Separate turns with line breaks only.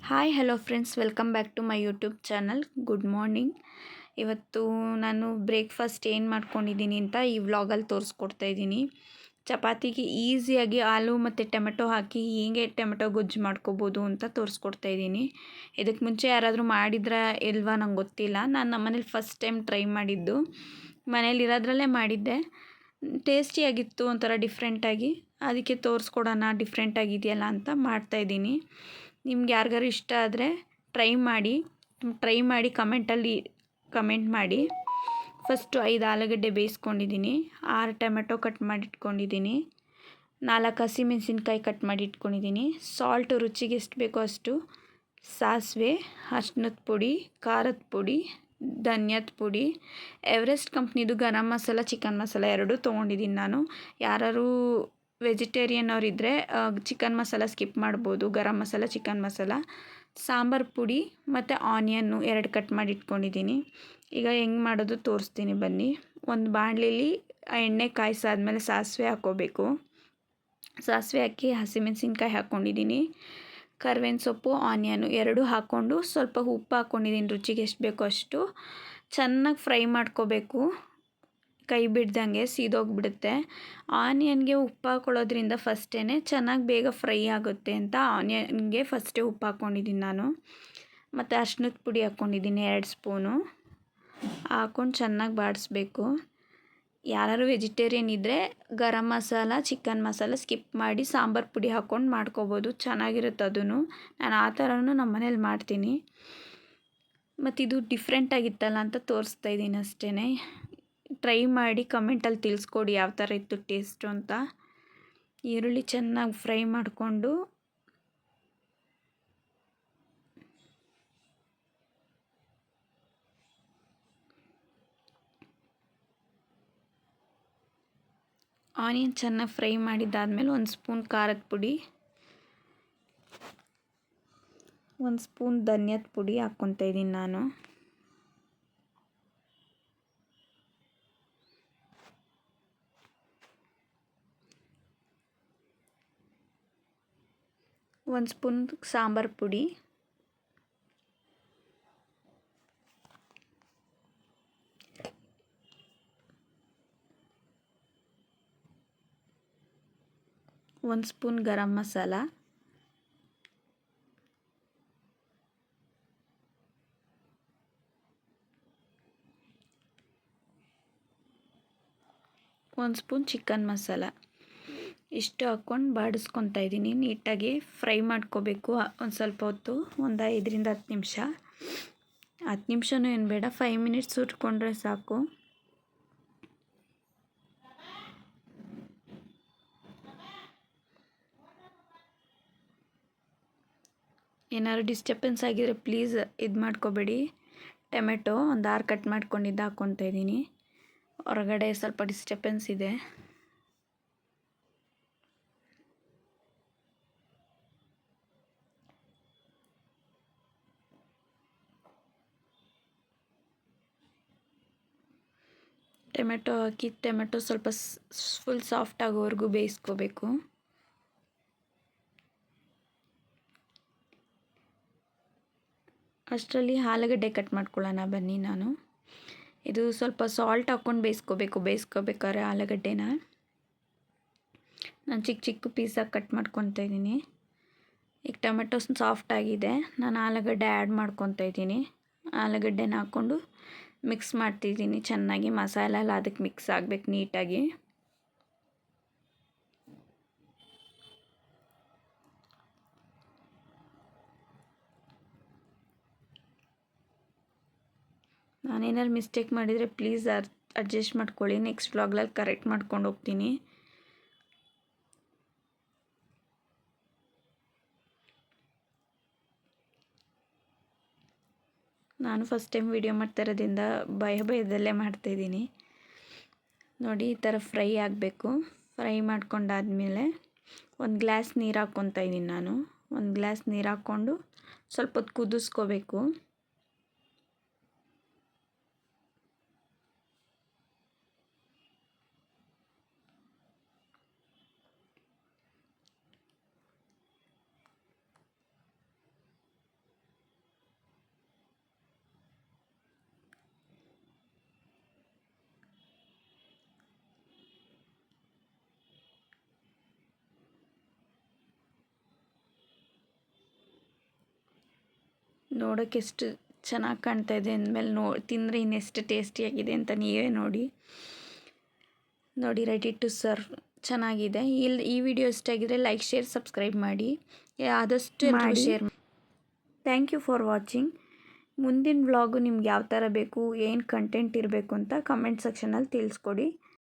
Hi hello friends, welcome back to my YouTube channel. Good morning. ಇವತ್ತು ನಾನು breakfast ಏನು ಮಾಡ್ಕೊಂಡಿದ್ದೀನಿ ಅಂತ ಈ ವ್ಲಾಗಲ್ಲಿ ತೋರಿಸ್ಕೊಡ್ತಾ ಇದ್ದೀನಿ. ಚಪಾತಿಗೆ ಈಸಿಯಾಗಿ ಆಲೂ ಮತ್ತು ಟೊಮೆಟೊ ಹಾಕಿ ಹೇಗೆ ಟೊಮೆಟೊ ಗೊಜ್ಜು ಮಾಡ್ಕೋಬೋದು ಅಂತ ತೋರಿಸ್ಕೊಡ್ತಾ ಇದ್ದೀನಿ. ಇದಕ್ಕೆ ಮುಂಚೆ ಯಾರಾದರೂ ಮಾಡಿದ್ರಾ ಇಲ್ವಾ ನಂಗೆ ಗೊತ್ತಿಲ್ಲ. ನಾನು ನಮ್ಮನೇಲಿ ಫಸ್ಟ್ ಟೈಮ್ ಟ್ರೈ ಮಾಡಿದ್ದು. ಮನೇಲಿರೋದ್ರಲ್ಲೇ ಮಾಡಿದ್ದೆ. ಟೇಸ್ಟಿಯಾಗಿತ್ತು, ಒಂಥರ ಡಿಫ್ರೆಂಟಾಗಿ. ಅದಕ್ಕೆ ತೋರಿಸ್ಕೊಡೋಣ ಡಿಫ್ರೆಂಟಾಗಿದೆಯಲ್ಲ ಅಂತ ಮಾಡ್ತಾಯಿದ್ದೀನಿ. ನಿಮ್ಗೆ ಯಾರಿಗಾರು ಇಷ್ಟ ಆದರೆ ಟ್ರೈ ಮಾಡಿ ಕಮೆಂಟಲ್ಲಿ ಕಮೆಂಟ್ ಮಾಡಿ. ಫಸ್ಟು 5 ಆಲೂಗಡ್ಡೆ ಬೇಯಿಸ್ಕೊಂಡಿದ್ದೀನಿ, 6 ಟೊಮೆಟೊ ಕಟ್ ಮಾಡಿ ಇಟ್ಕೊಂಡಿದ್ದೀನಿ, 4 ಹಸಿಮೆಣಸಿನ್ಕಾಯಿ ಕಟ್ ಮಾಡಿ ಇಟ್ಕೊಂಡಿದ್ದೀನಿ. ಸಾಲ್ಟು ರುಚಿಗೆ ಎಷ್ಟು ಬೇಕೋ ಅಷ್ಟು, ಸಾಸಿವೆ, ಅರ್ಶಿನದ ಪುಡಿ, ಖಾರದ ಪುಡಿ, ಧನ್ಯದ ಪುಡಿ, ಎವರೆಸ್ಟ್ ಕಂಪ್ನಿದು ಗರಂ ಮಸಾಲ, ಚಿಕನ್ ಮಸಾಲ ಎರಡೂ ತೊಗೊಂಡಿದ್ದೀನಿ ನಾನು. ಯಾರು ವೆಜಿಟೇರಿಯನ್ ಅವರಿದ್ದರೆ ಚಿಕನ್ ಮಸಾಲ ಸ್ಕಿಪ್ ಮಾಡ್ಬೋದು. ಗರಂ ಮಸಾಲ, ಚಿಕನ್ ಮಸಾಲ, ಸಾಂಬಾರು ಪುಡಿ ಮತ್ತು ಆನಿಯನ್ನು 2 ಕಟ್ ಮಾಡಿ ಇಟ್ಕೊಂಡಿದ್ದೀನಿ. ಈಗ ಹೆಂಗೆ ಮಾಡೋದು ತೋರಿಸ್ತೀನಿ ಬನ್ನಿ. ಒಂದು ಬಾಣಲೆಯಲ್ಲಿ ಎಣ್ಣೆ ಕಾಯಿಸಾದ್ಮೇಲೆ ಸಾಸಿವೆ ಹಾಕ್ಕೋಬೇಕು. ಸಾಸಿವೆ ಹಾಕಿ ಹಸಿಮೆಣಸಿನ್ಕಾಯಿ ಹಾಕ್ಕೊಂಡಿದ್ದೀನಿ, ಕರಿಬೇವಿನ ಸೊಪ್ಪು, ಆನಿಯನ್ನು ಎರಡೂ ಹಾಕ್ಕೊಂಡು ಸ್ವಲ್ಪ ಉಪ್ಪು ಹಾಕ್ಕೊಂಡಿದ್ದೀನಿ, ರುಚಿಗೆ ಎಷ್ಟು ಬೇಕೋ ಅಷ್ಟು. ಚೆನ್ನಾಗಿ ಫ್ರೈ ಮಾಡ್ಕೋಬೇಕು, ಕೈ ಬಿಡ್ದಂಗೆ ಸೀದೋಗಿಬಿಡುತ್ತೆ. ಆನಿಯನ್ಗೆ ಉಪ್ಪು ಹಾಕ್ಕೊಳ್ಳೋದ್ರಿಂದ ಫಸ್ಟೇ ಚೆನ್ನಾಗಿ ಬೇಗ ಫ್ರೈ ಆಗುತ್ತೆ ಅಂತ ಆನಿಯನ್ಗೆ ಫಸ್ಟೇ ಉಪ್ಪು ಹಾಕ್ಕೊಂಡಿದ್ದೀನಿ ನಾನು. ಮತ್ತು ಅರ್ಶಿನದ ಪುಡಿ ಹಾಕ್ಕೊಂಡಿದ್ದೀನಿ 2 ಸ್ಪೂನು. ಹಾಕ್ಕೊಂಡು ಚೆನ್ನಾಗಿ ಬಾಡಿಸ್ಬೇಕು. ಯಾರು ವೆಜಿಟೇರಿಯನ್ ಇದ್ದರೆ ಗರಂ ಮಸಾಲ, ಚಿಕನ್ ಮಸಾಲ ಸ್ಕಿಪ್ ಮಾಡಿ ಸಾಂಬಾರು ಪುಡಿ ಹಾಕ್ಕೊಂಡು ಮಾಡ್ಕೋಬೋದು, ಚೆನ್ನಾಗಿರುತ್ತೆ ಅದೂ. ನಾನು ಆ ಥರನೂ ನಮ್ಮ ಮನೇಲಿ ಮಾಡ್ತೀನಿ. ಮತ್ತು ಇದು ಡಿಫ್ರೆಂಟಾಗಿತ್ತಲ್ಲ ಅಂತ ತೋರಿಸ್ತಾ ಇದ್ದೀನಿ ಅಷ್ಟೇ. ಟ್ರೈ ಮಾಡಿ ಕಮೆಂಟಲ್ಲಿ ತಿಳಿಸ್ಕೊಡಿ ಯಾವ ಥರ ಇತ್ತು ಟೇಸ್ಟು ಅಂತ. ಈರುಳ್ಳಿ ಚೆನ್ನಾಗಿ ಫ್ರೈ ಮಾಡಿಕೊಂಡು ಆನಿಯನ್ ಚೆನ್ನಾಗಿ ಫ್ರೈ ಮಾಡಿದ್ದಾದಮೇಲೆ 1 ಸ್ಪೂನ್ ಖಾರದ ಪುಡಿ, 1 ಸ್ಪೂನ್ ಧನ್ಯದ ಪುಡಿ ಹಾಕ್ಕೊತಾ ಇದ್ದೀನಿ ನಾನು. ಒಂದು ಸ್ಪೂನ್ ಸಾಂಬಾರು ಪುಡಿ, ಒಂದು ಸ್ಪೂನ್ ಗರಂ ಮಸಾಲ, ಒಂದು ಸ್ಪೂನ್ ಚಿಕನ್ ಮಸಾಲ. ಇಷ್ಟು ಹಾಕ್ಕೊಂಡು ಬಾಡಿಸ್ಕೊತಾ ಇದ್ದೀನಿ. ನೀಟಾಗಿ ಫ್ರೈ ಮಾಡ್ಕೋಬೇಕು ಒಂದು ಸ್ವಲ್ಪ ಹೊತ್ತು, ಒಂದು 5ರಿಂದ 10 ನಿಮಿಷ. 10 ನಿಮಿಷನೂ ಏನು ಬೇಡ, 5 ಮಿನಿಟ್ಸ್ ಸುಟ್ಕೊಂಡ್ರೆ ಸಾಕು. ಏನಾದ್ರು ಡಿಸ್ಟರ್ಬೆನ್ಸ್ ಆಗಿದ್ರೆ ಪ್ಲೀಸ್ ಇದು ಮಾಡ್ಕೋಬೇಡಿ. ಟೊಮೆಟೊ ಒಂದು 6 ಕಟ್ ಮಾಡ್ಕೊಂಡಿದ್ದು ಹಾಕ್ಕೊತಾ ಇದ್ದೀನಿ. ಹೊರಗಡೆ ಸ್ವಲ್ಪ ಡಿಸ್ಟರ್ಬೆನ್ಸ್ ಇದೆ. ಟೊಮೆಟೊ ಹಾಕಿ ಟೊಮೆಟೊ ಸ್ವಲ್ಪ ಫುಲ್ ಸಾಫ್ಟ್ ಆಗೋವರೆಗೂ ಬೇಯಿಸ್ಕೋಬೇಕು. ಅಷ್ಟರಲ್ಲಿ ಆಲೂಗಡ್ಡೆ ಕಟ್ ಮಾಡ್ಕೊಳ್ಳೋಣ ಬನ್ನಿ. ಇದು ಸ್ವಲ್ಪ ಸಾಲ್ಟ್ ಹಾಕ್ಕೊಂಡು ಬೇಯಿಸ್ಕೋಬೇಕಾದ್ರೆ ಆಲೂಗಡ್ಡೆನ ನಾನು ಚಿಕ್ಕ ಚಿಕ್ಕ ಪೀಸಾಗಿ ಕಟ್ ಮಾಡ್ಕೊತಾ ಇದ್ದೀನಿ. ಈಗ ಟೊಮೆಟೊ ಸಾಫ್ಟ್ ಆಗಿದೆ, ನಾನು ಆಲೂಗಡ್ಡೆ ಆ್ಯಡ್ ಮಾಡ್ಕೊತಾ ಇದ್ದೀನಿ. ಆಲೂಗಡ್ಡೆನ ಹಾಕ್ಕೊಂಡು ಮಿಕ್ಸ್ ಮಾಡ್ತಿದ್ದೀನಿ ಚೆನ್ನಾಗಿ. ಮಸಾಲೆ ಎಲ್ಲ ಅದಕ್ಕೆ ಮಿಕ್ಸ್ ಆಗಬೇಕು ನೀಟಾಗಿ. ನಾನೇನಾದ್ರು ಮಿಸ್ಟೇಕ್ ಮಾಡಿದರೆ ಪ್ಲೀಸ್ ಅಡ್ಜಸ್ಟ್ ಮಾಡ್ಕೊಳ್ಳಿ. ನೆಕ್ಸ್ಟ್ ವ್ಲಾಗ್ಲಲ್ಲಿ ಕರೆಕ್ಟ್ ಮಾಡ್ಕೊಂಡು ಹೋಗ್ತೀನಿ. ನಾನು ಫಸ್ಟ್ ಟೈಮ್ ವಿಡಿಯೋ ಮಾಡ್ತಾ ಇರೋದ್ರಿಂದ ಭಯದಲ್ಲೇ ಮಾಡ್ತಾಯಿದ್ದೀನಿ. ನೋಡಿ, ಈ ಥರ ಫ್ರೈ ಆಗಬೇಕು. ಫ್ರೈ ಮಾಡ್ಕೊಂಡಾದಮೇಲೆ 1 ಗ್ಲಾಸ್ ನೀರು ಹಾಕ್ಕೊತಾ ಇದ್ದೀನಿ ನಾನು. 1 ಗ್ಲಾಸ್ ನೀರು ಹಾಕ್ಕೊಂಡು ಸ್ವಲ್ಪ ಹೊತ್ತು ಕುದಿಸ್ಕೋಬೇಕು. ನೋಡೋಕ್ಕೆ ಎಷ್ಟು ಚೆನ್ನಾಗಿ ಕಾಣ್ತಾ ಇದೆ ಅಂದಮೇಲೆ ತಿಂದರೆ ಇನ್ನೆಷ್ಟು ಟೇಸ್ಟಿಯಾಗಿದೆ ಅಂತ ನೀವೇ ನೋಡಿ. ರೆಡಿ ಟು ಸರ್ವ್ ಚೆನ್ನಾಗಿದೆ. ಈ ವಿಡಿಯೋ ಇಷ್ಟ ಆಗಿದ್ರೆ ಲೈಕ್, ಶೇರ್, ಸಬ್ಸ್ಕ್ರೈಬ್ ಮಾಡಿ. ಆದಷ್ಟು ಎಲ್ರಿಗೂ ಶೇರ್ ಮಾಡಿ. Thank you for watching. ಮುಂದಿನ ವ್ಲಾಗು ನಿಮ್ಗೆ ಯಾವ ಥರ ಬೇಕು, ಏನು ಕಂಟೆಂಟ್ ಇರಬೇಕು ಅಂತ ಕಮೆಂಟ್ ಸೆಕ್ಷನಲ್ಲಿ ತಿಳಿಸ್ಕೊಡಿ.